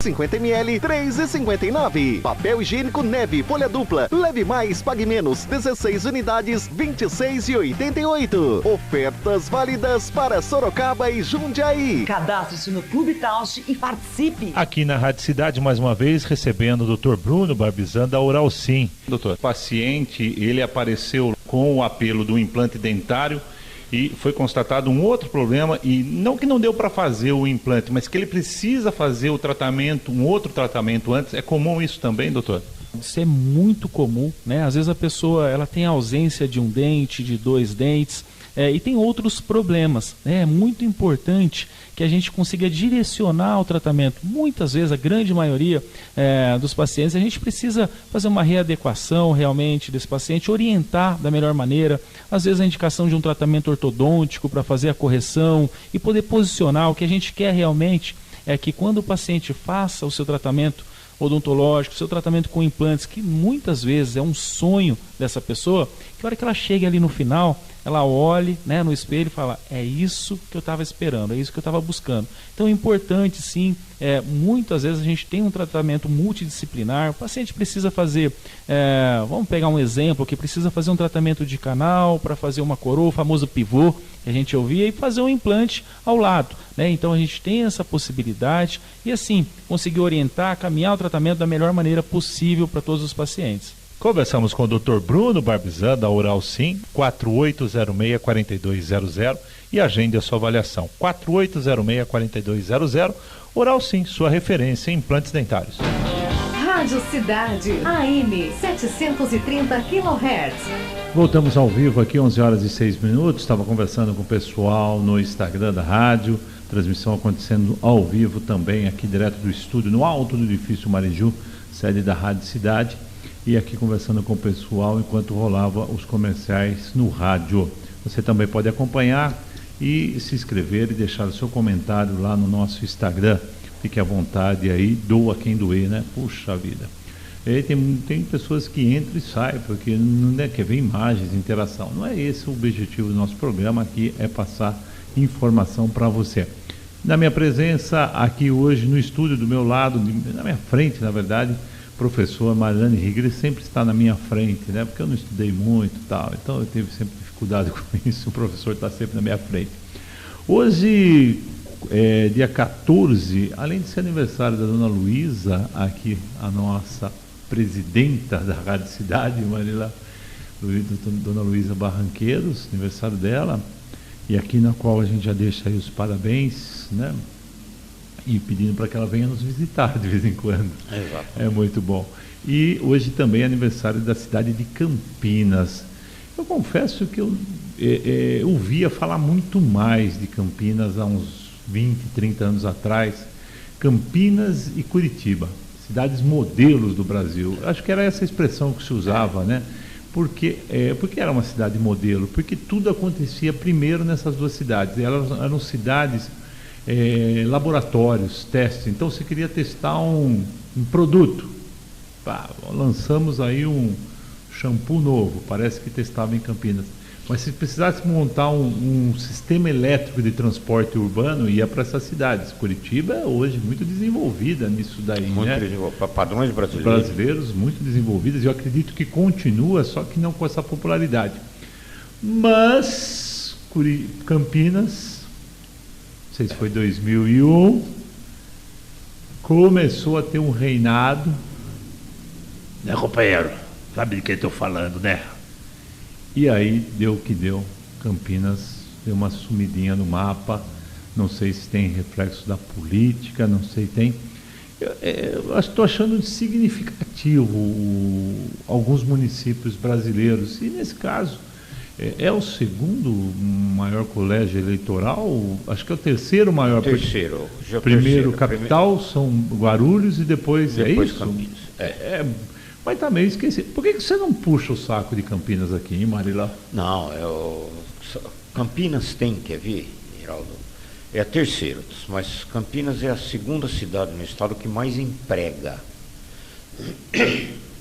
50 ml, 3,59. Papel higiênico Neve, folha dupla, leve mais, pague menos, 16 unidades, 26,88. Ofertas válidas para Sorocaba e Jundiaí. Cadastre-se no Clube Tausch e participe. Aqui na Rádio Cidade, mais uma vez, recebendo o Dr. Bruno Barbizan da Oral Sim. Doutor, o paciente, ele apareceu com o apelo do implante dentário e foi constatado um outro problema, e não que não deu para fazer o implante, mas que ele precisa fazer o tratamento, um outro tratamento antes. É comum isso também, doutor? Isso é muito comum, né? Às vezes a pessoa ela tem ausência de um dente, de 2 dentes, e tem outros problemas, né? É muito importante que a gente consiga direcionar o tratamento. Muitas vezes, a grande maioria dos pacientes, a gente precisa fazer uma readequação realmente desse paciente, orientar da melhor maneira, às vezes a indicação de um tratamento ortodôntico para fazer a correção e poder posicionar. O que a gente quer realmente é que quando o paciente faça o seu tratamento odontológico, seu tratamento com implantes, que muitas vezes é um sonho dessa pessoa, que a hora que ela chegue ali no final, ela olhe, né, no espelho e fala: é isso que eu estava esperando, é isso que eu estava buscando. Então é importante sim, muitas vezes a gente tem um tratamento multidisciplinar. O paciente precisa fazer, vamos pegar um exemplo, que precisa fazer um tratamento de canal para fazer uma coroa, o famoso pivô que a gente ouvia, e fazer um implante ao lado, né? Então a gente tem essa possibilidade e assim conseguir orientar, caminhar o tratamento da melhor maneira possível para todos os pacientes. Conversamos com o Dr. Bruno Barbizan da Oral Sim, 4806-4200, e agende a sua avaliação. 4806-4200, Oral Sim, sua referência em implantes dentários. Rádio Cidade, AM 730 kHz. Voltamos ao vivo aqui, 11h06. Estava conversando com o pessoal no Instagram da rádio, transmissão acontecendo ao vivo também aqui direto do estúdio, no alto do edifício Mariju, sede da Rádio Cidade. E aqui conversando com o pessoal enquanto rolava os comerciais no rádio. Você também pode acompanhar e se inscrever e deixar o seu comentário lá no nosso Instagram. Fique à vontade aí, doa quem doer, né? Puxa vida. E tem pessoas que entram e saem, porque não quer ver imagens, interação. Não é esse o objetivo do nosso programa aqui, é passar informação para você. Na minha presença aqui hoje no estúdio, do meu lado, na minha frente, na verdade, professor Marlane Rigri sempre está na minha frente, né? Porque eu não estudei muito e tal, então eu tive sempre dificuldade com isso, o professor está sempre na minha frente. Hoje, dia 14, além de ser aniversário da dona Luísa, aqui a nossa presidenta da Rádio Cidade, dona Luísa Barranqueiros, aniversário dela, e aqui na qual a gente já deixa aí os parabéns, né? E pedindo para que ela venha nos visitar de vez em quando. Exato. É muito bom. E hoje também é aniversário da cidade de Campinas. Eu confesso que eu ouvia falar muito mais de Campinas há uns 20, 30 anos atrás. Campinas e Curitiba, cidades modelos do Brasil. Acho que era essa expressão que se usava, né? Porque era uma cidade modelo? Porque tudo acontecia primeiro nessas duas cidades. Elas eram cidades... laboratórios, testes. Então você queria testar um produto, lançamos aí um shampoo novo, parece que testava em Campinas, mas se precisasse montar um sistema elétrico de transporte urbano, ia para essas cidades. Curitiba é hoje muito desenvolvida nisso daí, muito, né? Para padrões brasileiros muito desenvolvidas, e eu acredito que continua, só que não com essa popularidade. Mas Campinas, não sei se foi 2001, começou a ter um reinado, né, companheiro? Sabe de quem estou falando, né? E aí deu o que deu. Campinas deu uma sumidinha no mapa. Não sei se tem reflexo da política, não sei, tem. Eu estou achando significativo alguns municípios brasileiros, e nesse caso é o segundo maior colégio eleitoral, acho que é o terceiro maior. Terceiro. Primeiro capital, são Guarulhos, e depois é isso? Campinas. Mas também esqueci. Por que você não puxa o saco de Campinas aqui, hein, Marilá? Não, Campinas tem, quer ver, Geraldo? É a terceira, mas Campinas é a segunda cidade no estado que mais emprega.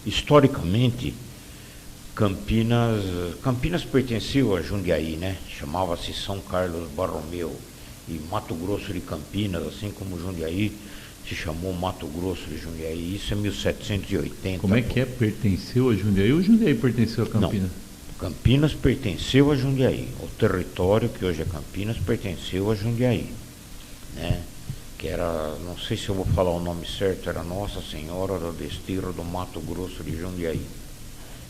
Historicamente, Campinas pertenceu a Jundiaí, né? Chamava-se São Carlos Borromeu, e Mato Grosso de Campinas, assim como Jundiaí, se chamou Mato Grosso de Jundiaí, isso é 1780. Como é que é? Pertenceu a Jundiaí ou Jundiaí pertenceu a Campinas? Não, Campinas pertenceu a Jundiaí. O território que hoje é Campinas pertenceu a Jundiaí, né? Que era, não sei se eu vou falar o nome certo, era Nossa Senhora do Desterro do Mato Grosso de Jundiaí,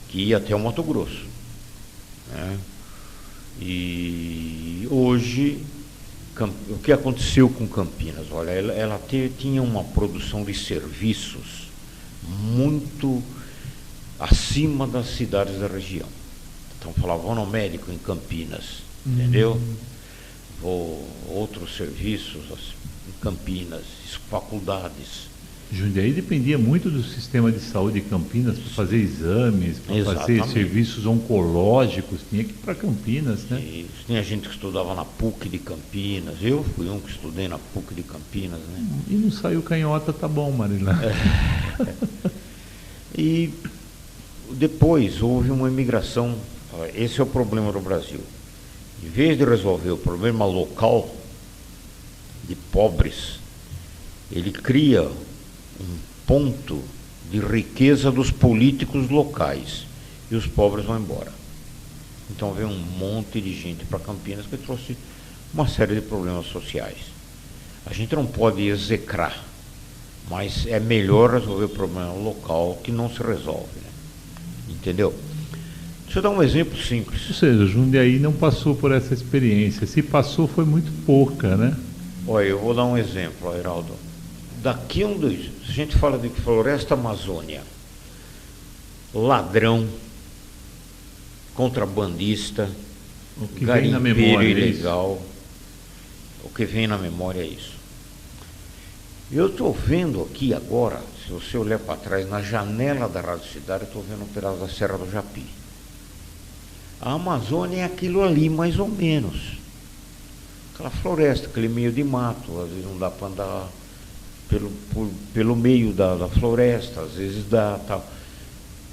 que ia até o Mato Grosso, né? E hoje, o que aconteceu com Campinas? Olha, ela tinha uma produção de serviços muito acima das cidades da região. Então falava, vou no médico em Campinas, entendeu? Vou outros serviços em Campinas, faculdades. Jundiaí dependia muito do sistema de saúde de Campinas para fazer exames, para fazer serviços oncológicos, tinha que ir para Campinas, né? Isso. Tinha gente que estudava na PUC de Campinas, eu fui um que estudei na PUC de Campinas, né? E não saiu canhota, tá bom, Marilã. E depois houve uma imigração, esse é o problema do Brasil. Em vez de resolver o problema local de pobres, ele cria um ponto de riqueza dos políticos locais e os pobres vão embora. Então veio um monte de gente para Campinas que trouxe uma série de problemas sociais. A gente não pode execrar, mas é melhor resolver o problema local que não se resolve, né? Entendeu? Deixa eu dar um exemplo simples. Ou seja, Jundiaí não passou por essa experiência. Se passou, foi muito pouca, né? Olha, eu vou dar um exemplo, Heraldo. Daqui a gente fala de floresta amazônia, ladrão, contrabandista, o que vem na memória ilegal, o que vem na memória é isso. Eu estou vendo aqui agora, se você olhar para trás, na janela da Rádio Cidade, eu estou vendo um pedaço da Serra do Japi. A Amazônia é aquilo ali, mais ou menos. Aquela floresta, aquele meio de mato, às vezes não dá para andar pelo meio da floresta, às vezes dá, tal.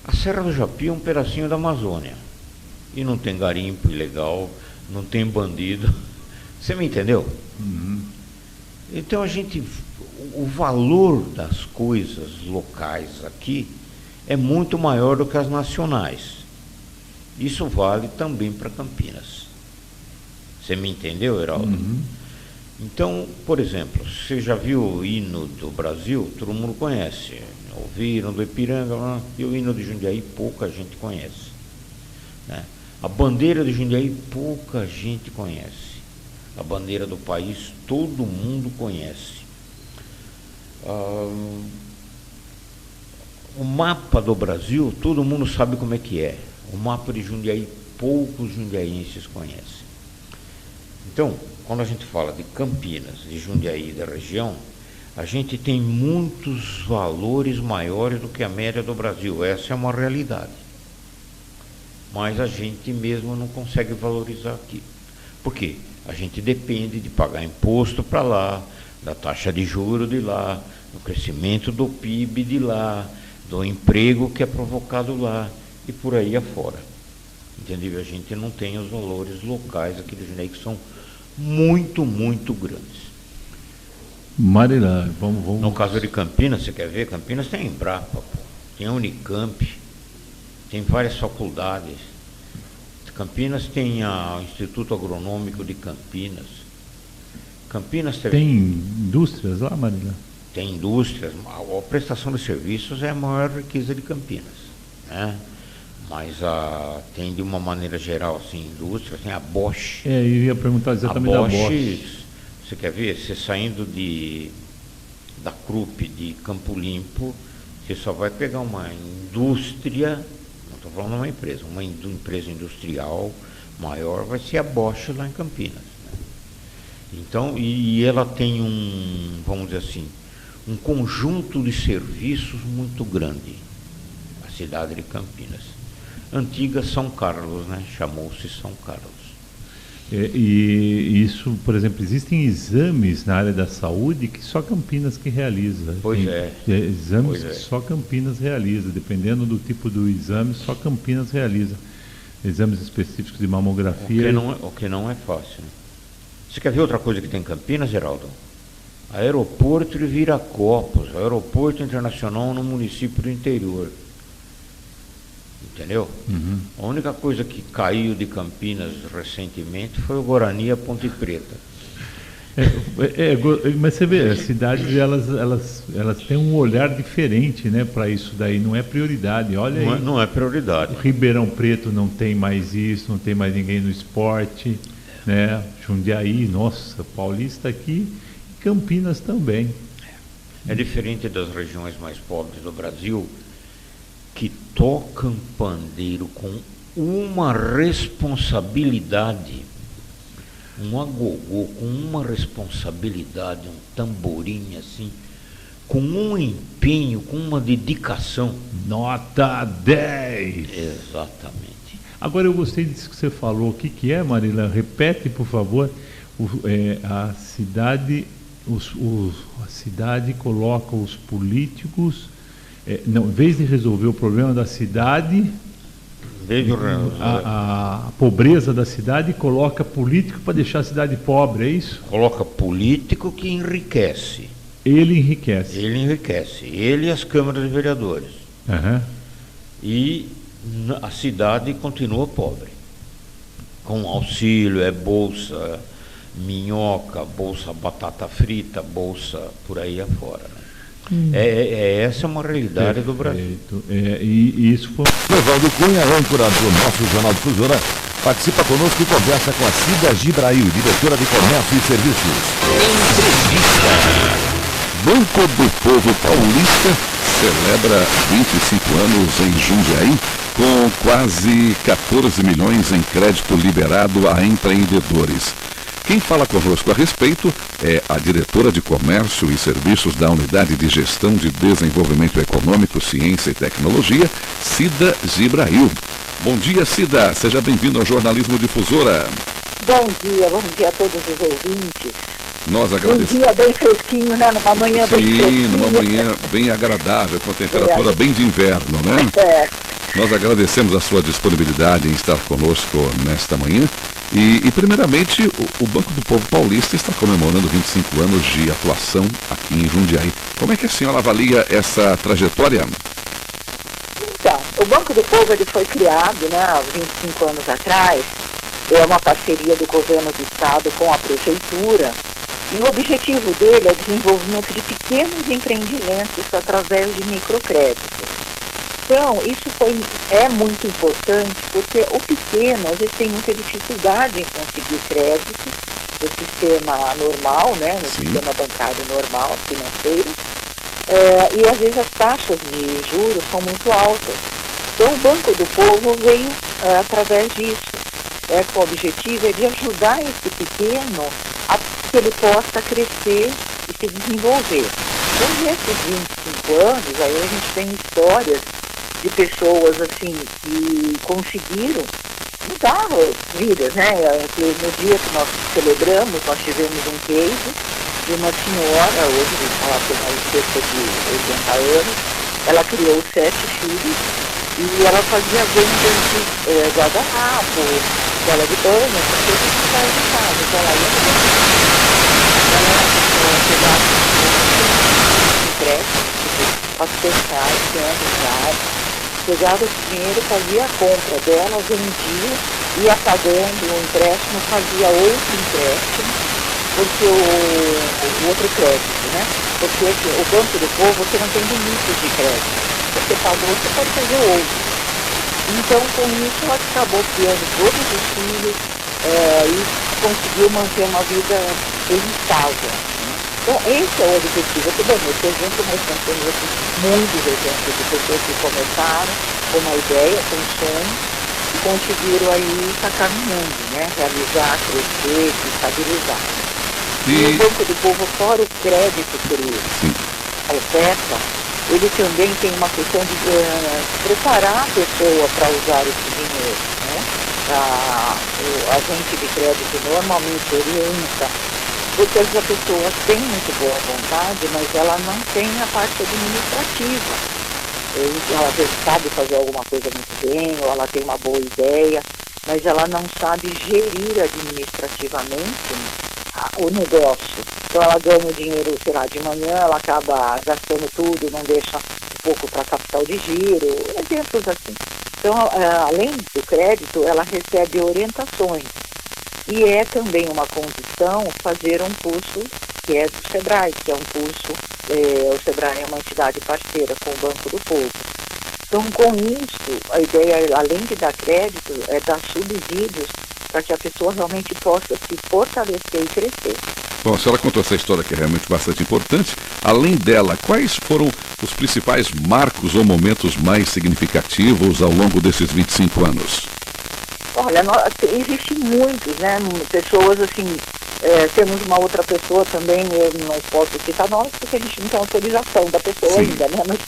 A Serra do Japi é um pedacinho da Amazônia. E não tem garimpo ilegal, não tem bandido. Você me entendeu? Uhum. Então o valor das coisas locais aqui é muito maior do que as nacionais. Isso vale também para Campinas. Você me entendeu, Heraldo? Uhum. Então, por exemplo, você já viu o hino do Brasil? Todo mundo conhece. Ouviram do Ipiranga, e o hino de Jundiaí pouca gente conhece, né? A bandeira de Jundiaí pouca gente conhece. A bandeira do país todo mundo conhece. O mapa do Brasil todo mundo sabe como é que é. O mapa de Jundiaí poucos jundiaenses conhecem. Então, quando a gente fala de Campinas, de Jundiaí da região, a gente tem muitos valores maiores do que a média do Brasil. Essa é uma realidade. Mas a gente mesmo não consegue valorizar aqui. Por quê? A gente depende de pagar imposto para lá, da taxa de juros de lá, do crescimento do PIB de lá, do emprego que é provocado lá e por aí afora. Entendeu? A gente não tem os valores locais aqui de Jundiaí que são muito, muito grandes. Marilã, vamos. No caso de Campinas, você quer ver? Campinas tem a Embrapa, tem a Unicamp, tem várias faculdades. Campinas tem o Instituto Agronômico de Campinas. Campinas tem indústrias lá, Marilã? Tem indústrias. A prestação de serviços é a maior riqueza de Campinas, né? Mas tem de uma maneira geral, assim, indústrias, tem a Bosch. Eu ia perguntar exatamente da Bosch. Você quer ver? Você saindo da Krupp de Campo Limpo, você só vai pegar uma indústria, não estou falando uma empresa industrial maior, vai ser a Bosch lá em Campinas, né? Então, e ela tem vamos dizer assim, um conjunto de serviços muito grande, a cidade de Campinas. Antiga São Carlos, né? Chamou-se São Carlos. E isso, por exemplo, existem exames na área da saúde que só Campinas que realiza. Pois tem exames que só Campinas realiza, dependendo do tipo do exame, só Campinas realiza. Exames específicos de mamografia. O que não é fácil, né? Você quer ver outra coisa que tem em Campinas, Geraldo? aeroporto de Viracopos, aeroporto internacional no município do interior. Entendeu? A única coisa que caiu de Campinas recentemente foi o Guarani e a Ponte Preta. Mas você vê, as cidades elas têm um olhar diferente, né, para isso daí, não é prioridade. Olha aí. Não é prioridade. O Ribeirão Preto não tem mais isso, não tem mais ninguém no esporte, né? Jundiaí, nossa, Paulista aqui, Campinas também. É diferente das regiões mais pobres do Brasil, que tocam pandeiro com uma responsabilidade, um agogô com uma responsabilidade, um tamborim assim, com um empenho, com uma dedicação. Nota 10! Exatamente. Agora eu gostei disso que você falou. O que é, Marília? Repete, por favor. A cidade coloca os políticos... não, em vez de resolver o problema da cidade, a pobreza da cidade, coloca político para deixar a cidade pobre, é isso? Coloca político que enriquece. Ele enriquece. Ele e as câmaras de vereadores. Uhum. E a cidade continua pobre. Com auxílio, bolsa minhoca, bolsa batata frita, bolsa por aí afora, né? Essa é uma realidade do Brasil. E isso foi... Evaldo Cunha, âncora do nosso Jornal Difusora, participa conosco e conversa com a Cida Gibrail, diretora de Comércio e Serviços. Banco do Povo Paulista celebra 25 anos em Jundiaí, com quase 14 milhões em crédito liberado a empreendedores. Quem fala conosco a respeito é a diretora de Comércio e Serviços da Unidade de Gestão de Desenvolvimento Econômico, Ciência e Tecnologia, Cida Gibrail. Bom dia, Cida. Seja bem-vindo ao Jornalismo Difusora. Bom dia a todos os ouvintes. Nós agradecemos. Um dia bem fresquinho, né? Numa manhã bem fresquinha. Sim, numa manhã bem agradável, com a temperatura bem de inverno, né? Nós agradecemos a sua disponibilidade em estar conosco nesta manhã. E primeiramente, o Banco do Povo Paulista está comemorando 25 anos de atuação aqui em Jundiaí. Como é que a senhora avalia essa trajetória? Então, o Banco do Povo ele foi criado, né, há 25 anos atrás. É uma parceria do governo do estado com a prefeitura. E o objetivo dele é o desenvolvimento de pequenos empreendimentos através de microcréditos. Então, isso é muito importante, porque o pequeno, às vezes, tem muita dificuldade em conseguir crédito no sistema normal, né, no sistema bancário normal, financeiro, e às vezes as taxas de juros são muito altas. Então, o Banco do Povo veio através disso, com o objetivo de ajudar esse pequeno a que ele possa crescer e se desenvolver. Então, nesses 25 anos, aí a gente tem histórias de pessoas assim que conseguiram mudar vidas, né? No dia que nós celebramos, nós tivemos um case de uma senhora, hoje ela tem mais cerca de 80 anos, ela criou 7 filhos e ela fazia vendas de guarda-rapo, tela de banho, essas coisas que faz em casa. Então ela ia pegava um empréstimo, assistênciais, pegava esse dinheiro, fazia a compra dela, vendia, ia pagando o empréstimo, fazia outro empréstimo, porque o outro crédito, né? Porque assim, o Banco do Povo você não tem limite de crédito. Você pagou, você pode fazer outro. Então, com isso, ela acabou criando todos os filhos e conseguiu manter uma vida estável. Então, esse é o objetivo. Bem, esse exemplo nós temos muitos exemplos de pessoas que começaram com uma ideia, com um sonho, e conseguiram aí estar caminhando, né? Realizar, crescer, se estabilizar. E o Banco do Povo, fora o crédito que ele oferta, ele também tem uma questão de preparar a pessoa para usar esse dinheiro, né? A agente de crédito normalmente orienta, porque as pessoas têm muito boa vontade, mas ela não tem a parte administrativa. Ela sabe fazer alguma coisa muito bem, ou ela tem uma boa ideia, mas ela não sabe gerir administrativamente o negócio. Então ela ganha o dinheiro, sei lá, de manhã, ela acaba gastando tudo, não deixa um pouco para capital de giro, exemplos assim. Então, além do crédito, ela recebe orientações. E é também uma condição fazer um curso que é do SEBRAE, que é um curso, o SEBRAE é uma entidade parceira com o Banco do Povo. Então, com isso, a ideia, além de dar crédito, é dar subsídios para que a pessoa realmente possa se fortalecer e crescer. Bom, a senhora contou essa história que é realmente bastante importante. Além dela, quais foram os principais marcos ou momentos mais significativos ao longo desses 25 anos? Olha, existem muitos, né? Pessoas assim, temos uma outra pessoa também, eu não posso citar nós, porque a gente não tem autorização da pessoa ainda, né? Mas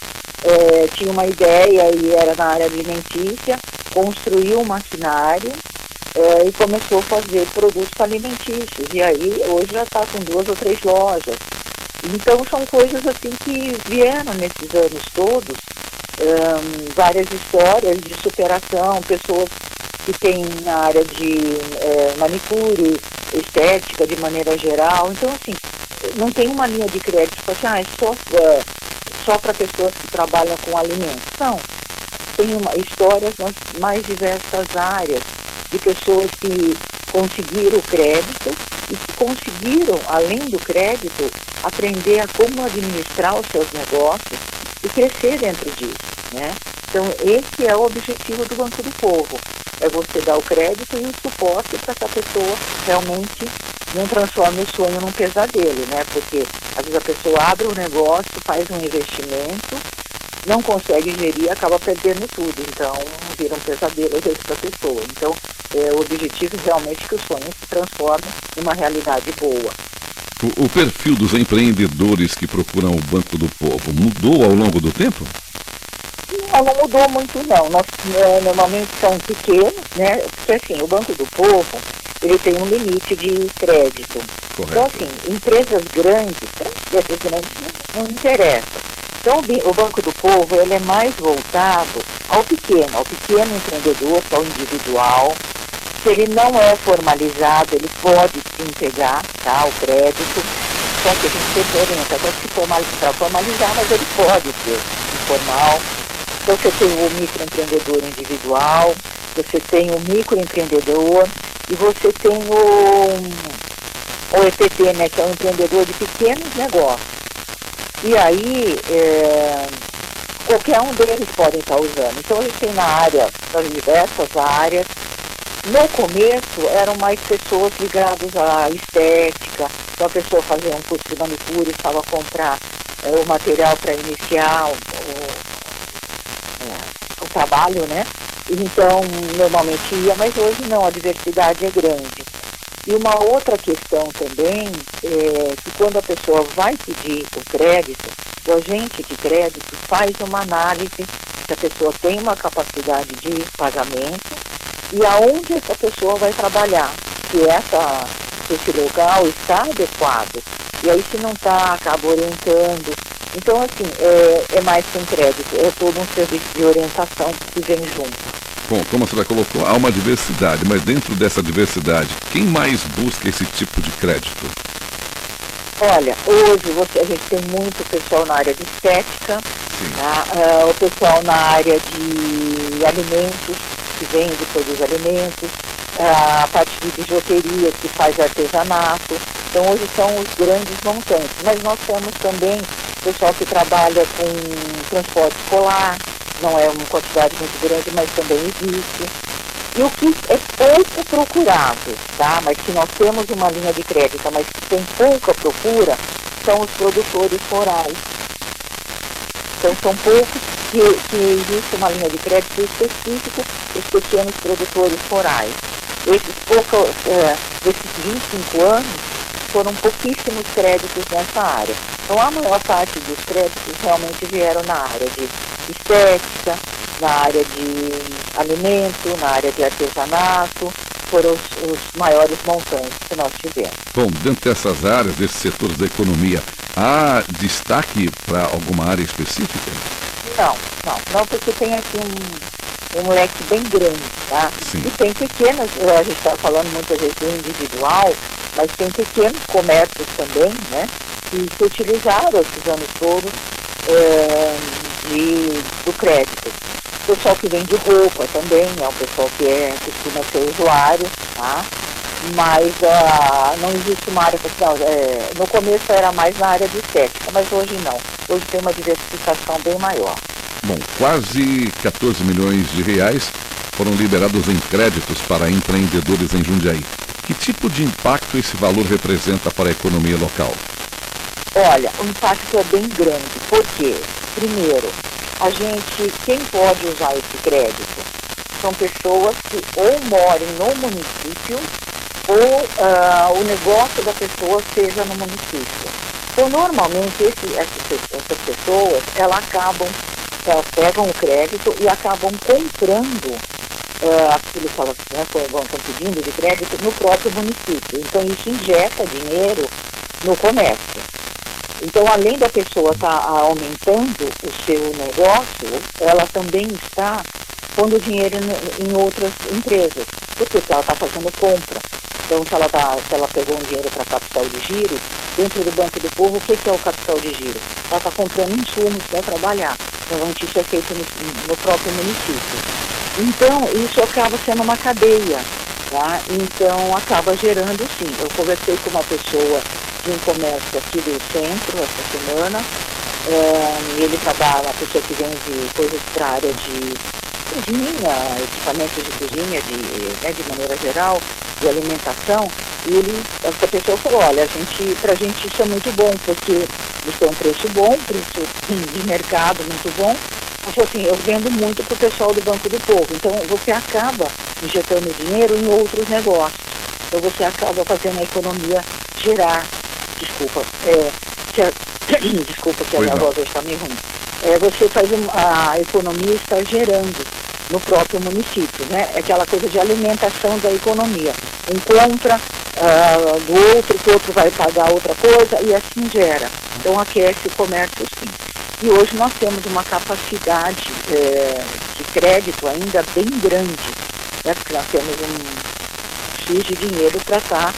tinha uma ideia e era na área alimentícia, construiu um maquinário e começou a fazer produtos alimentícios. E aí, hoje já está com 2 ou 3 lojas. Então, são coisas assim que vieram nesses anos todos, várias histórias de superação, pessoas que têm na área de manicure, estética de maneira geral. Então, assim, não tem uma linha de crédito assim, é só para pessoas que trabalham com alimentos. Não. Tem histórias nas mais diversas áreas de pessoas que conseguiram o crédito e que conseguiram, além do crédito, aprender a como administrar os seus negócios e crescer dentro disso, né? Então, esse é o objetivo do Banco do Povo. É você dar o crédito e o suporte para que a pessoa realmente não transforme o sonho num pesadelo, né? Porque às vezes a pessoa abre um negócio, faz um investimento, não consegue gerir, acaba perdendo tudo. Então, vira um pesadelo às vezes para a pessoa. Então, o objetivo é realmente que o sonho se transforme em uma realidade boa. O perfil dos empreendedores que procuram o Banco do Povo mudou ao longo do tempo? Não mudou muito não. Nós normalmente são pequenos, né? Porque assim, o Banco do Povo, ele tem um limite de crédito. Correto. Então assim, empresas grandes não interessam. Então o Banco do Povo, ele é mais voltado ao pequeno empreendedor, ao individual. Se ele não é formalizado, ele pode sim pegar, tá, o crédito. Só que a gente sempre orienta para formalizar, mas ele pode ser informal. Então você tem o microempreendedor individual, você tem o microempreendedor e você tem o EPT, né, que é o empreendedor de pequenos negócios. E aí, qualquer um deles pode estar usando. Então a gente tem nas diversas áreas. No começo eram mais pessoas ligadas à estética, então a pessoa fazia um curso de manicure, estava a comprar o material para iniciar o trabalho, né? Então, normalmente ia, mas hoje não, a diversidade é grande. E uma outra questão também é que quando a pessoa vai pedir o crédito, o agente de crédito faz uma análise se a pessoa tem uma capacidade de pagamento e aonde essa pessoa vai trabalhar, se esse local está adequado. E aí se não está, acaba orientando. Então, assim, é mais que um crédito, é todo um serviço de orientação que vem junto. Bom, como a senhora colocou, há uma diversidade, mas dentro dessa diversidade, quem mais busca esse tipo de crédito? Olha, hoje a gente tem muito pessoal na área de estética, o pessoal na área de alimentos, que vende produz alimentos, a parte de bijuteria, que faz artesanato. Então, hoje são os grandes montantes. Mas nós temos também pessoal que trabalha com transporte escolar, não é uma quantidade muito grande, mas também existe. E o que é pouco procurado, tá? Mas que nós temos uma linha de crédito, mas que tem pouca procura, são os produtores rurais. Então são poucos que existe uma linha de crédito específica para os pequenos produtores rurais. Esses 25 anos foram pouquíssimos créditos nessa área. Então a maior parte dos créditos realmente vieram na área de estética, na área de alimento, na área de artesanato, foram os maiores montantes que nós tivemos. Bom, dentro dessas áreas, desses setores da economia, há destaque para alguma área específica? Não, porque tem aqui um leque bem grande, tá? Sim. E tem pequenas, a gente está falando muitas vezes do individual, Mas tem pequenos comércios também, né, que se utilizaram esses anos todos do crédito. O pessoal que vende roupa também é um pessoal que costuma ser usuário, tá? Mas não existe uma área social. No começo era mais na área de estética, mas hoje não. Hoje tem uma diversificação bem maior. Bom, quase 14 milhões de reais foram liberados em créditos para empreendedores em Jundiaí. Que tipo de impacto esse valor representa para a economia local? Olha, o impacto é bem grande. Por quê? Primeiro, quem pode usar esse crédito são pessoas que ou morem no município ou o negócio da pessoa seja no município. Então, normalmente, essas pessoas, elas pegam o crédito e acabam comprando aquilo que elas estão pedindo de crédito no próprio município. Então, isso injeta dinheiro no comércio. Então, além da pessoa estar aumentando o seu negócio, ela também está pondo dinheiro em outras empresas, porque ela está fazendo compra. Então, se ela pegou um dinheiro para capital de giro, dentro do Banco do Povo, o que é o capital de giro? Ela está comprando insumos para trabalhar. Normalmente isso é feito no próprio município. Então, isso acaba sendo uma cadeia, tá? Então, acaba gerando, sim. Eu conversei com uma pessoa de um comércio aqui do centro essa semana. Ele trabalha, uma pessoa que vende coisas para a área de cozinha, equipamentos de cozinha, de maneira geral, de alimentação, e essa pessoa falou, olha, pra gente isso é muito bom, porque isso é um preço bom, preço de mercado muito bom. Ela falou assim, eu vendo muito para o pessoal do Banco do Povo, então você acaba injetando dinheiro em outros negócios, então você acaba fazendo a economia girar. Desculpa que a minha voz hoje está meio ruim. Você faz a economia estar gerando no próprio município, né? É aquela coisa de alimentação da economia. Um compra do outro, que o outro vai pagar outra coisa e assim gera. Então aquece o comércio, sim. E hoje nós temos uma capacidade de crédito ainda bem grande, né? Porque nós temos um X de dinheiro para estar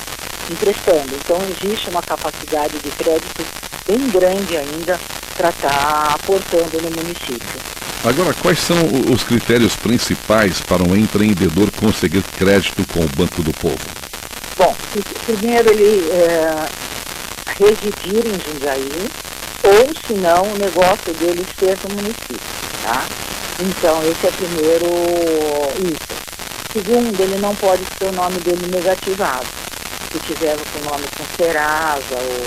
emprestando. Então existe uma capacidade de crédito bem grande ainda para estar aportando no município. Agora, quais são os critérios principais para um empreendedor conseguir crédito com o Banco do Povo? Bom, primeiro ele residir em Jundiaí, ou se não, o negócio dele ser no município, tá? Então, esse é primeiro isso. Segundo, ele não pode ter o nome dele negativado. Se tiver o nome com Serasa ou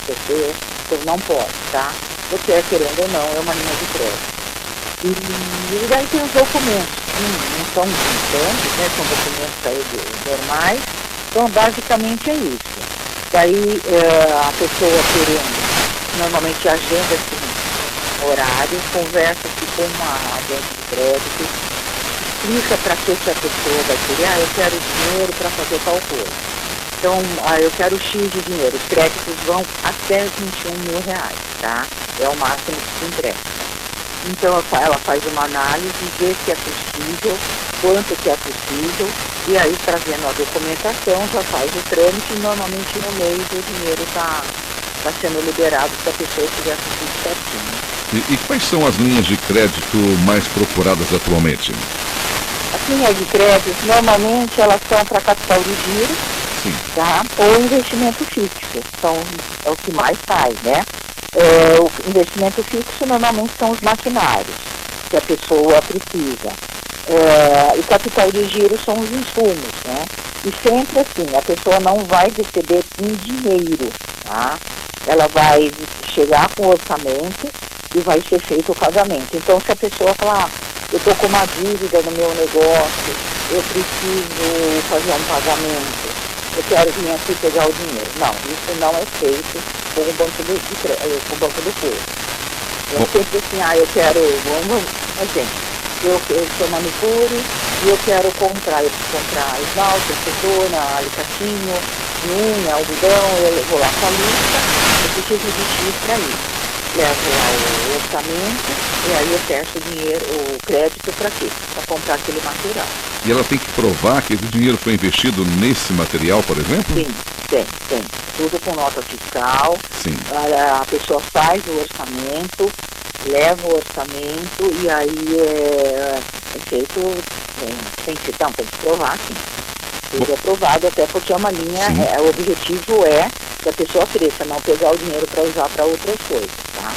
SPC, então não pode, tá? Porque, querendo ou não, é uma linha de crédito. E daí tem os documentos, não são tantos, né? São documentos aí normais. Então, basicamente é isso. Daí, a pessoa querendo, normalmente agenda esse horário, conversa-se com uma agente de crédito, explica para que a pessoa vai querer, eu quero dinheiro para fazer tal coisa. Então, eu quero X de dinheiro. Os créditos vão até 21 mil reais, tá? É o máximo que se empresta. Então, ela faz uma análise, vê se é possível, quanto que é possível, e aí, trazendo a documentação, já faz o trâmite e normalmente no mês o dinheiro está sendo liberado se a pessoa tiver tudo certinho. E quais são as linhas de crédito mais procuradas atualmente? As linhas de crédito, normalmente, elas são para capital de giro, sim, tá? Ou investimento fixo, é o que mais faz, né? O investimento fixo normalmente são os maquinários que a pessoa precisa. E capital de giro são os insumos, né? E sempre assim, a pessoa não vai receber em dinheiro, tá? Ela vai chegar com o orçamento e vai ser feito o pagamento. Então, se a pessoa falar, eu estou com uma dívida no meu negócio, eu preciso fazer um pagamento, eu quero vir aqui pegar o dinheiro. Não, isso não é feito com o Banco do Povo. É sempre assim, eu quero, eu sou manicure e eu quero comprar, esmalte, acetona, alicatinho, unha, algodão, eu vou lá com a lista, eu preciso de X para isso. Levo lá o orçamento e aí oferta o crédito para quê? Para comprar aquele material. E ela tem que provar que esse dinheiro foi investido nesse material, por exemplo? Sim, tem. Tudo com nota fiscal. Sim. A pessoa faz o orçamento, leva o orçamento e aí é feito, tem que provar, sim. Tudo aprovado, até porque é uma linha, o objetivo é que a pessoa cresça, não pegar o dinheiro para usar para outras coisas, tá?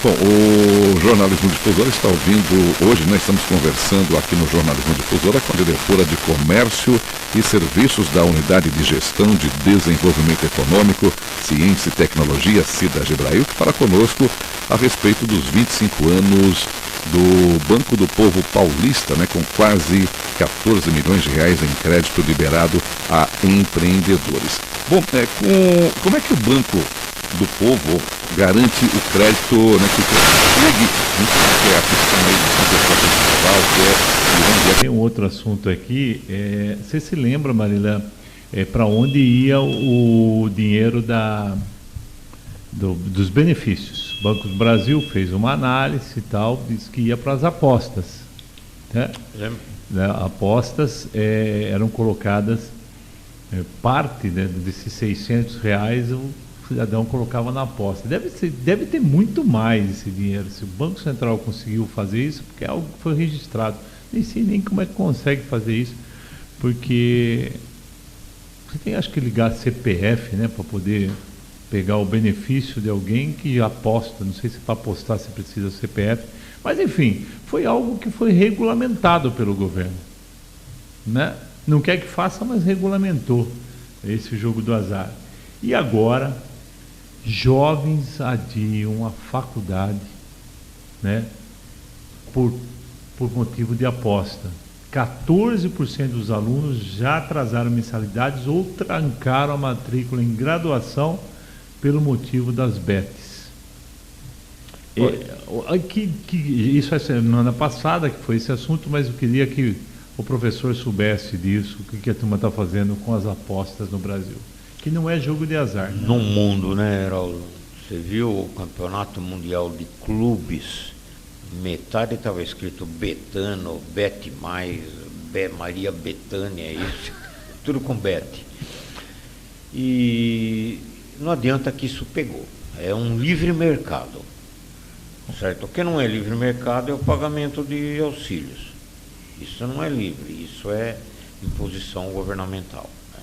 Bom, o Jornalismo Difusora está ouvindo, hoje nós estamos conversando aqui no Jornalismo Difusora com a diretora de Comércio e Serviços da Unidade de Gestão de Desenvolvimento Econômico, Ciência e Tecnologia, Cida Gebrail, que fala conosco a respeito dos 25 anos do Banco do Povo Paulista, né, com quase 14 milhões de reais em crédito liberado a empreendedores. Bom, como é que o Banco do Povo garante o crédito, né, que chegue, que é a questão aí de Tem um outro assunto aqui, você se lembra, Marília, para onde ia o dinheiro dos benefícios? O Banco do Brasil fez uma análise e tal, disse que ia para as apostas. Né? Apostas eram colocadas, parte, né, desses R$600, o cidadão colocava na aposta. Deve ter muito mais esse dinheiro. Se o Banco Central conseguiu fazer isso, porque é algo que foi registrado. Nem sei nem como é que consegue fazer isso, porque você tem, acho que, ligar CPF, né, para poder pegar o benefício de alguém que aposta. Não sei se para apostar você precisa do CPF, mas enfim, foi algo que foi regulamentado pelo governo, né? Não quer que faça, mas regulamentou esse jogo do azar. E agora, jovens adiam a faculdade, né, por motivo de aposta. 14% dos alunos já atrasaram mensalidades ou trancaram a matrícula em graduação pelo motivo das bets. Isso é semana passada que foi esse assunto, mas eu queria que o professor soubesse disso, o que a turma está fazendo com as apostas no Brasil. Que não é jogo de azar. Né? No mundo, né, Heraldo? Você viu o Campeonato Mundial de Clubes? Metade estava escrito Betano, Bet Mais, Maria Bethânia, isso, tudo com Bet. E não adianta que isso pegou. É um livre mercado, certo? O que não é livre mercado é o pagamento de auxílios. Isso não é livre, isso é imposição governamental. Né?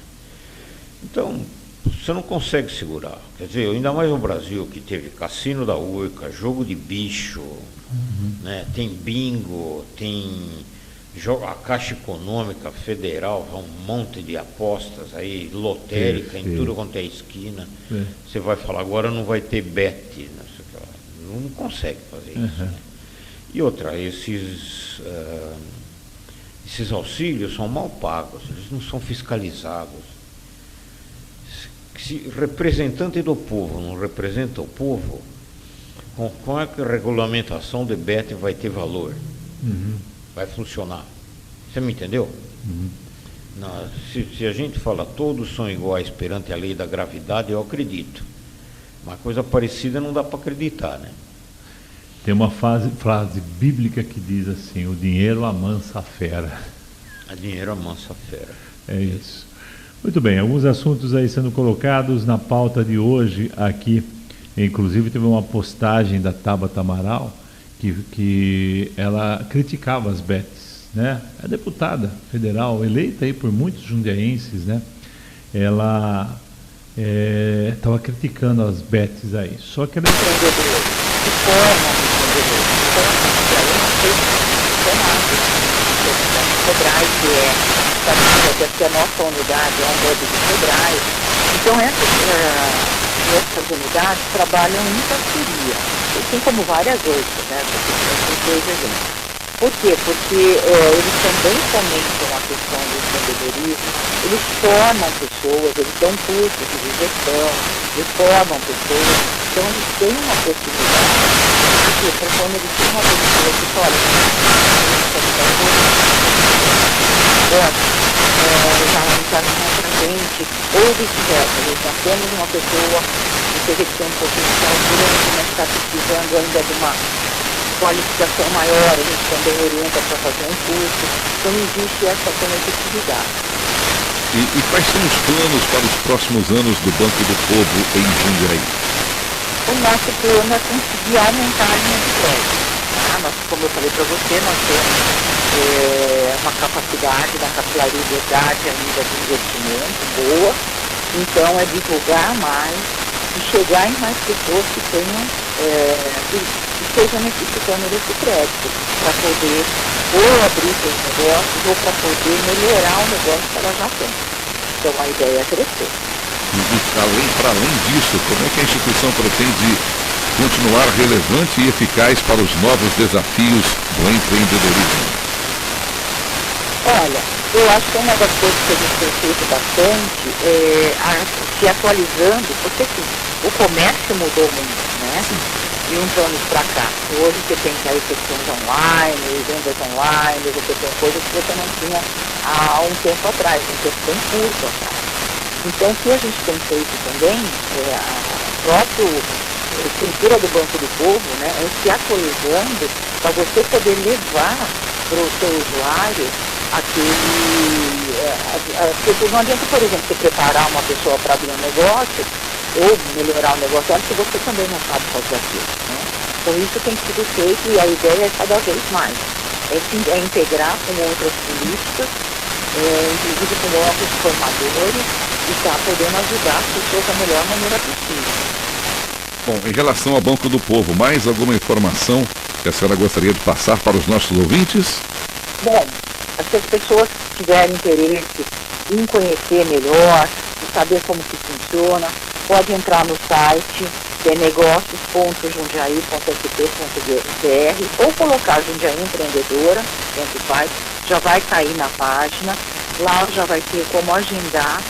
Então, você não consegue segurar. Quer dizer, ainda mais no Brasil, que teve cassino da Urca, jogo de bicho, né? Tem bingo, tem a Caixa Econômica Federal, um monte de apostas aí, lotérica, em tudo quanto é esquina. Você vai falar, agora não vai ter bet, não consegue fazer isso. Né? E outra, esses auxílios são mal pagos, eles não são fiscalizados. Se representante do povo não representa o povo, como é que a regulamentação de bet vai ter valor? Vai funcionar? Você me entendeu? Não, se a gente fala todos são iguais perante a lei da gravidade, eu acredito. Uma coisa parecida não dá para acreditar, né? Tem uma frase bíblica que diz assim: o dinheiro amansa a fera. O dinheiro amansa a fera. É isso. Muito bem, alguns assuntos aí sendo colocados na pauta de hoje aqui. Inclusive teve uma postagem da Tabata Amaral que ela criticava as bets, né? É deputada federal, eleita aí por muitos jundiaenses, né? Ela estava criticando as bets aí. Só que ela... que a nossa unidade é um hub de Federais. Então essas unidades trabalham em parceria, assim como várias outras, né? Por quê? Porque eles também fomentam a questão do empreendedorismo, eles formam pessoas, eles dão cursos de gestão, eles formam pessoas, então eles têm uma possibilidade, porque quando eles têm uma pessoa que fala, já não para frente, ou vice-versa, nós temos uma pessoa que teve que ter um potencial grande, mas está precisando ainda de qualificação maior, a gente também orienta para fazer um curso. Então existe essa conectividade. E quais são os planos para os próximos anos do Banco do Povo em Jundiaí? O nosso plano é conseguir aumentar a linha de crédito. Como eu falei para você, nós temos uma capacidade da capilaridade ainda de investimento boa, então é divulgar mais e chegar em mais pessoas que tenham, que estejam necessitando desse crédito, para poder ou abrir seus negócios ou para poder melhorar o negócio que ela já tem. Então a ideia é crescer. E para além disso, como é que a instituição pretende continuar relevante e eficaz para os novos desafios do empreendedorismo? Olha, eu acho que uma das coisas que a gente tem feito bastante é se atualizando, porque assim, o comércio mudou muito, né? De uns anos para cá. Hoje você tem que aí questões online, vendas online, você tem coisas que você não tinha há um tempo atrás, um tempo bem curto atrás. Então o que a gente tem feito também, a própria estrutura do Banco do Povo, né, é se atualizando para você poder levar para o seu usuário porque não adianta, por exemplo, você preparar uma pessoa para abrir um negócio ou melhorar o negócio se você também não sabe fazer aquilo, né? Então isso tem sido feito e a ideia é cada vez mais. É integrar com outras políticas, inclusive com novos formadores e está podendo ajudar as pessoas da melhor maneira possível. Bom, em relação ao Banco do Povo, mais alguma informação que a senhora gostaria de passar para os nossos ouvintes? Bom, se as pessoas tiverem interesse em conhecer melhor, em saber como que funciona, pode entrar no site, que é negócios.jundiaí.sp.br ou colocar Jundiaí Empreendedora dentro do site, já vai cair na página, lá já vai ter como agendar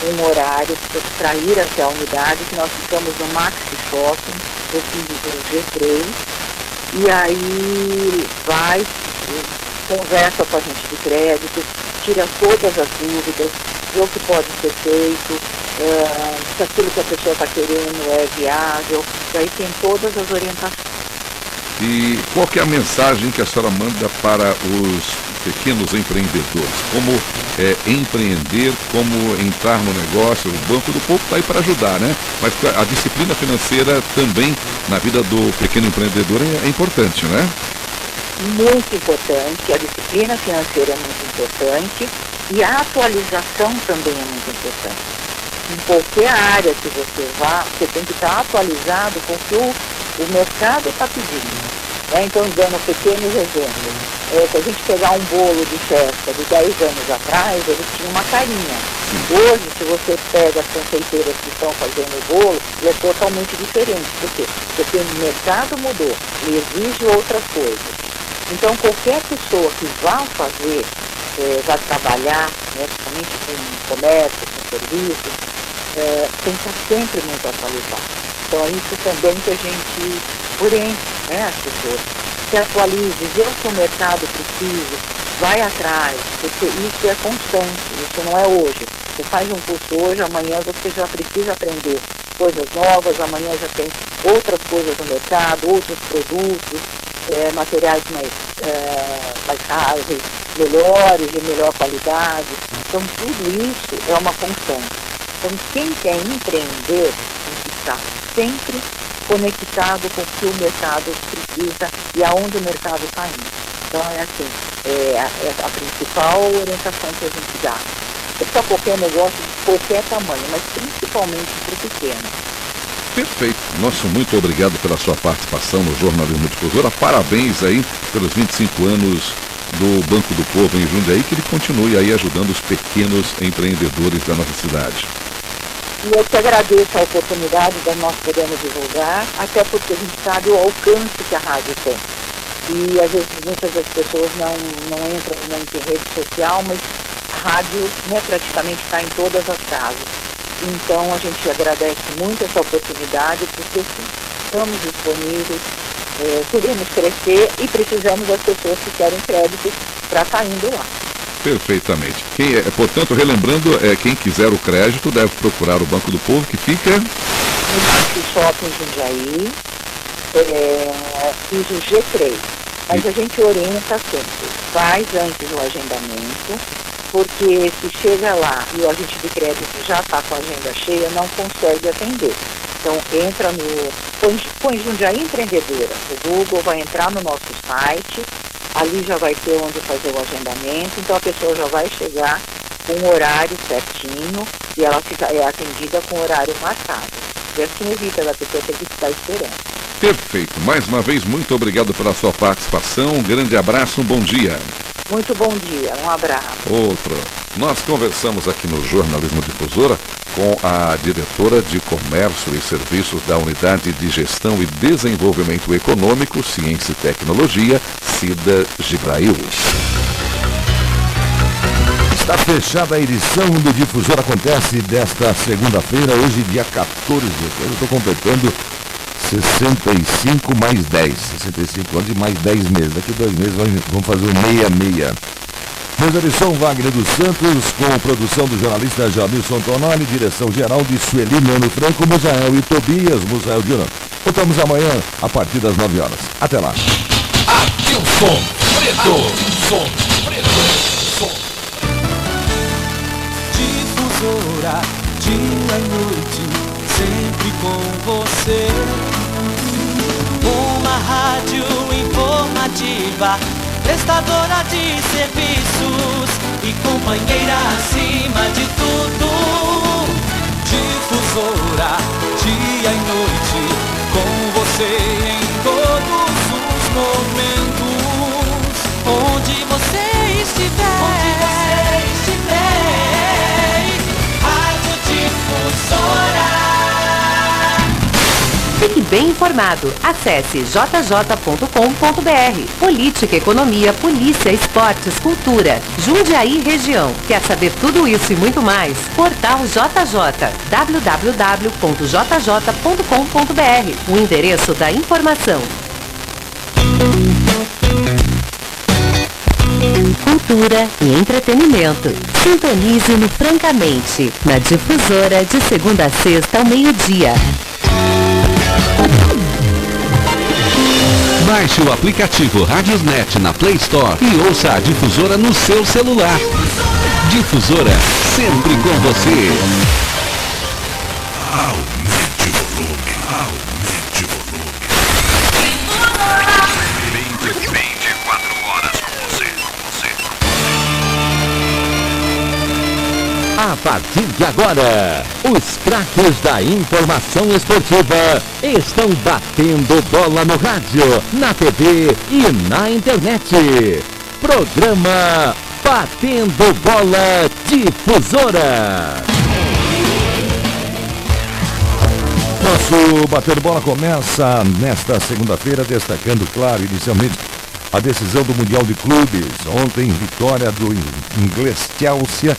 um horário para ir até a unidade, que nós ficamos no Maxi Shopping, do G3, e aí vai, conversa com a gente de crédito, tira todas as dúvidas, vê o que pode ser feito, se aquilo que a pessoa está querendo é viável, e aí tem todas as orientações. E qual que é a mensagem que a senhora manda para os pequenos empreendedores? Como empreender, como entrar no negócio? O Banco do Povo está aí para ajudar, né? Mas a disciplina financeira também na vida do pequeno empreendedor é importante, né? Muito importante, a disciplina financeira é muito importante e a atualização também é muito importante. Em qualquer área que você vá, você tem que estar atualizado com o que o mercado está pedindo. Então, dando um pequeno exemplo, se a gente pegar um bolo de festa de 10 anos atrás, ele tinha uma carinha. Hoje, se você pega as confeiteiras que estão fazendo o bolo, ele é totalmente diferente. Por quê? Porque o mercado mudou, ele exige outras coisas. Então, qualquer pessoa que vá fazer, vai trabalhar, né, principalmente com comércio, com serviços, tem que estar sempre muito atualizado. Então, é isso também que a gente orienta, né, as pessoas. Se atualize, vê o que o mercado precisa, vai atrás, porque isso é constante, isso não é hoje. Você faz um curso hoje, amanhã você já precisa aprender coisas novas, amanhã já tem outras coisas no mercado, outros produtos, materiais mais raros, melhores, de melhor qualidade. Então, tudo isso é uma constante. Então, quem quer empreender tem que estar sempre conectado com o que o mercado precisa e aonde o mercado está indo. Então, é assim, a principal orientação que a gente dá. É para qualquer negócio, de qualquer tamanho, mas principalmente para o pequeno. Perfeito. Nosso muito obrigado pela sua participação no Jornalismo Difusora. Parabéns aí pelos 25 anos do Banco do Povo em Jundiaí, que ele continue aí ajudando os pequenos empreendedores da nossa cidade. E eu te agradeço a oportunidade de nós podermos divulgar, até porque a gente sabe o alcance que a rádio tem. E às vezes muitas das pessoas não entram em rede social, mas a rádio, né, praticamente está em todas as casas. Então a gente agradece muito essa oportunidade, porque sim, estamos disponíveis, queremos crescer e precisamos das pessoas que querem crédito para estar indo lá. Perfeitamente. Portanto, relembrando, quem quiser o crédito deve procurar o Banco do Povo, que fica no Maxi Shopping Jundiaí, piso G3. Mas a gente orienta sempre, faz antes o agendamento, porque se chega lá e o agente de crédito já está com a agenda cheia, não consegue atender. Então entra põe Jundiaí Empreendedora, o Google vai entrar no nosso site, ali já vai ter onde fazer o agendamento, então a pessoa já vai chegar com o horário certinho e ela é atendida com o horário marcado. E assim evita da pessoa ter que ficar esperando. Perfeito. Mais uma vez, muito obrigado pela sua participação. Um grande abraço, um bom dia. Muito bom dia, um abraço. Outro. Nós conversamos aqui no Jornalismo Difusora com a diretora de Comércio e Serviços da Unidade de Gestão e Desenvolvimento Econômico, Ciência e Tecnologia, Cida Gibrail. Está fechada a edição do Difusor. Acontece desta segunda-feira, hoje dia 14. Eu estou completando 65 mais 10. 65 anos e mais 10 meses. Daqui 2 meses vamos fazer o 66. Mesa de som Wagner dos Santos, com produção do jornalista Jamilson Tonoli, direção geral de Sueli Nano Franco, Musael e Tobias, Musael Dinan. Voltamos amanhã a partir das 9 horas. Até lá. Adilson Preto, som preto, som. Difusora, dia e noite, sempre com você. Uma rádio informativa, prestadora de serviços e companheira acima de tudo. Difusora, dia e noite, com você em todos os momentos. Onde você estiver, Rádio Difusora. Fique bem informado. Acesse jj.com.br. Política, economia, polícia, esportes, cultura. Jundiaí região. Quer saber tudo isso e muito mais? Portal JJ. www.jj.com.br. O endereço da informação. Cultura e entretenimento. Sintonize no Francamente, na Difusora, de segunda a sexta ao meio-dia. Baixe o aplicativo Radiosnet na Play Store e ouça a Difusora no seu celular. Difusora, sempre com você. Aumente o volume, aumente o volume. 24 horas com você. A partir de agora, os craques da informação esportiva estão batendo bola no rádio, na TV e na internet. Programa Batendo Bola Difusora. Nosso Batendo Bola começa nesta segunda-feira, destacando, claro, inicialmente, a decisão do Mundial de Clubes. Ontem, vitória do inglês Chelsea,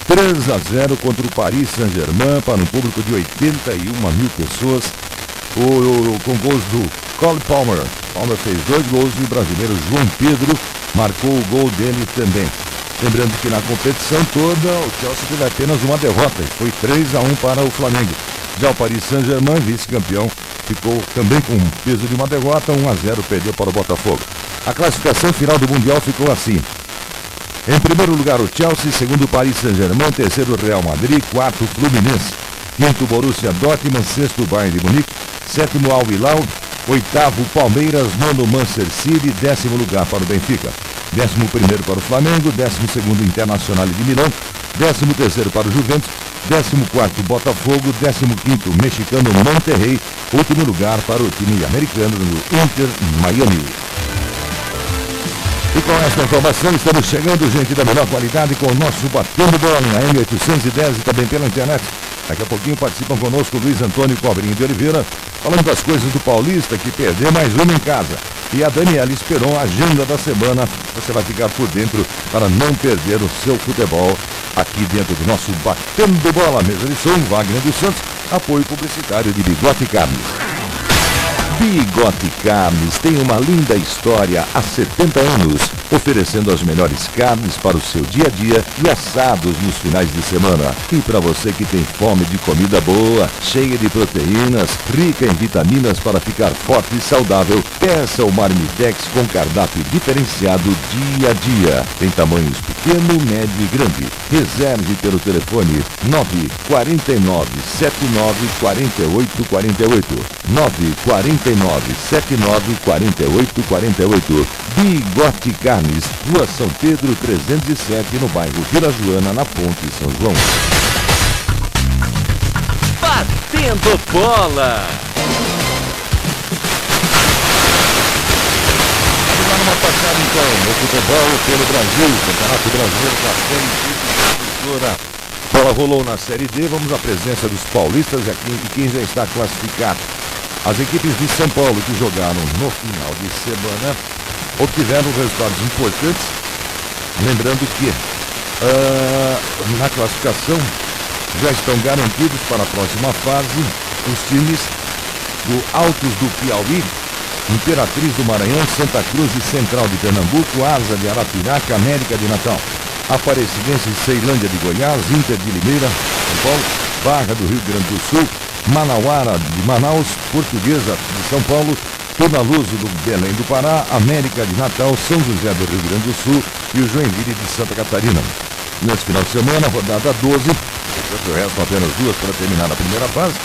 3-0 contra o Paris Saint-Germain, para um público de 81 mil pessoas, com gols do Cole Palmer. Palmer fez 2 gols e o brasileiro João Pedro marcou o gol dele também. Lembrando que na competição toda o Chelsea teve apenas uma derrota, e foi 3-1 para o Flamengo. Já o Paris Saint-Germain, vice-campeão, ficou também com o peso de uma derrota, 1-0 perdeu para o Botafogo. A classificação final do Mundial ficou assim: em primeiro lugar o Chelsea, segundo o Paris Saint-Germain, terceiro o Real Madrid, quarto o Fluminense, quinto o Borussia Dortmund, sexto o Bayern de Munique, sétimo o Al Hilal, oitavo o Palmeiras, nono o Manchester City, 10º lugar para o Benfica, 11º para o Flamengo, 12º Internacional de Milão, 13º para o Juventus, 14º Botafogo, 15º mexicano Monterrey, último lugar para o time americano do Inter Miami. E com esta informação estamos chegando, gente, da melhor qualidade, com o nosso Batendo Bola na M810 e também pela internet. Daqui a pouquinho participam conosco Luiz Antônio Cobrinho de Oliveira, falando das coisas do Paulista, que perdeu mais uma em casa. E a Daniela Esperon, a agenda da semana. Você vai ficar por dentro para não perder o seu futebol aqui dentro do nosso Batendo Bola. Mesa de som, Wagner dos Santos, apoio publicitário de Bigode Carnes. Bigode Carnes tem uma linda história há 70 anos, oferecendo as melhores carnes para o seu dia a dia e assados nos finais de semana. E para você que tem fome de comida boa, cheia de proteínas, rica em vitaminas para ficar forte e saudável, peça o Marmitex com cardápio diferenciado dia a dia. Tem tamanhos pequeno, médio e grande. Reserve pelo telefone 949 79 48 48 949 79 48 48. Bigode Carnes, Rua São Pedro 307, no bairro Vila Joana, na Ponte São João. Batendo bola. Vamos dar uma passada então no futebol pelo Brasil, Campeonato Brasileiro da Série D. A bola rolou na Série D, vamos à presença dos paulistas e quem já está classificado. As equipes de São Paulo que jogaram no final de semana obtiveram resultados importantes, lembrando que na classificação já estão garantidos para a próxima fase os times do Altos do Piauí, Imperatriz do Maranhão, Santa Cruz e Central de Pernambuco, Asa de Arapiraca, América de Natal, Aparecidense e Ceilândia de Goiás, Inter de Limeira, São Paulo, Barra do Rio Grande do Sul, Manauara de Manaus, Portuguesa de São Paulo, Tornaluso do Belém do Pará, América de Natal, São José do Rio Grande do Sul e o Joinville de Santa Catarina. Nesse final de semana, rodada 12, o resto apenas duas para terminar a primeira fase.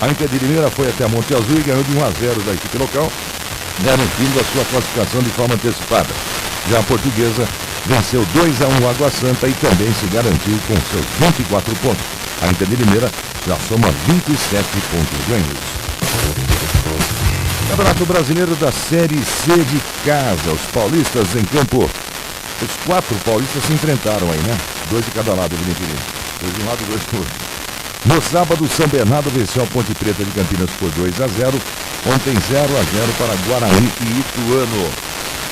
A Inter de Limeira foi até a Monte Azul e ganhou de 1-0 da equipe local, garantindo a sua classificação de forma antecipada. Já a Portuguesa venceu 2-1 Água Santa e também se garantiu com seus 24 pontos. A Inter de Limeira já soma 27 pontos ganhos. Campeonato Brasileiro da Série C de casa. Os paulistas em campo. Os 4 paulistas se enfrentaram aí, né? 2 de cada lado, evidentemente. 2 de um lado, 2 do outro. No sábado, São Bernardo venceu a Ponte Preta de Campinas por 2-0. Ontem 0-0 para Guarani e Ituano.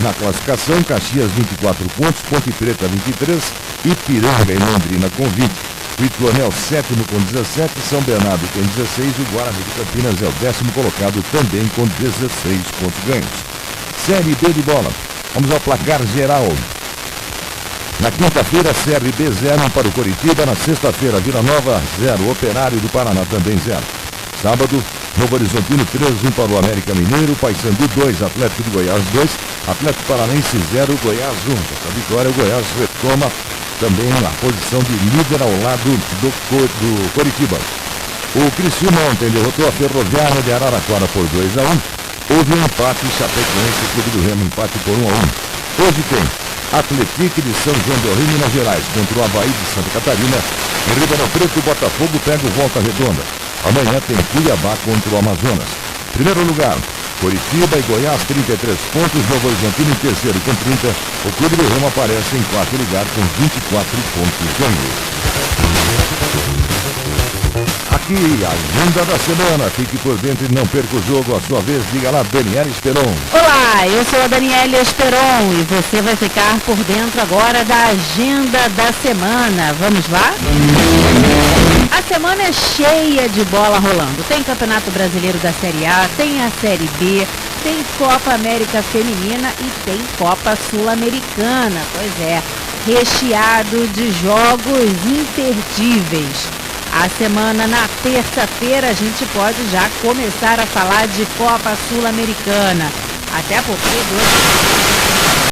Na classificação, Caxias 24 pontos, Ponte Preta 23, Ipiranga e Londrina com 20. O Ituano é o 7º com 17, São Bernardo tem 16 e o Guarani de Campinas é o 10º colocado também com 16 pontos ganhos. Série B de bola. Vamos ao placar geral. Na quinta-feira, CRB 0 para o Coritiba. Na sexta-feira, Vila Nova 0, Operário do Paraná também 0. Sábado, Novo Horizontino 3-1 para o América Mineiro, Paysandu 2, Atlético de Goiás 2, Atlético Paranense 0, Goiás 1. Essa vitória, o Goiás retoma também na posição de líder ao lado do Coritiba. O Criciúma ontem derrotou a Ferroviária de Araraquara por 2-1. Houve um empate Chapecoense, o Clube do Remo empate por 1-1. Hoje tem Atlético de São João del Rei, Minas Gerais, contra o Avaí de Santa Catarina. Em Ribeirão Preto, o Botafogo pega o Volta Redonda. Amanhã tem Cuiabá contra o Amazonas. Primeiro lugar, Coritiba e Goiás, 33 pontos. Novo Horizontino em terceiro com 30. O Clube do Remo aparece em quarto lugar com 24 pontos ganhos. Aqui, a agenda da semana. Fique por dentro e não perca o jogo. A sua vez, diga lá, Daniela Esperon. Olá, eu sou a Daniela Esperon e você vai ficar por dentro agora da agenda da semana. Vamos lá? A semana é cheia de bola rolando. Tem Campeonato Brasileiro da Série A, tem a Série B, tem Copa América Feminina e tem Copa Sul-Americana. Pois é, recheado de jogos imperdíveis. A semana, na terça-feira, a gente pode já começar a falar de Copa Sul-Americana. Até porque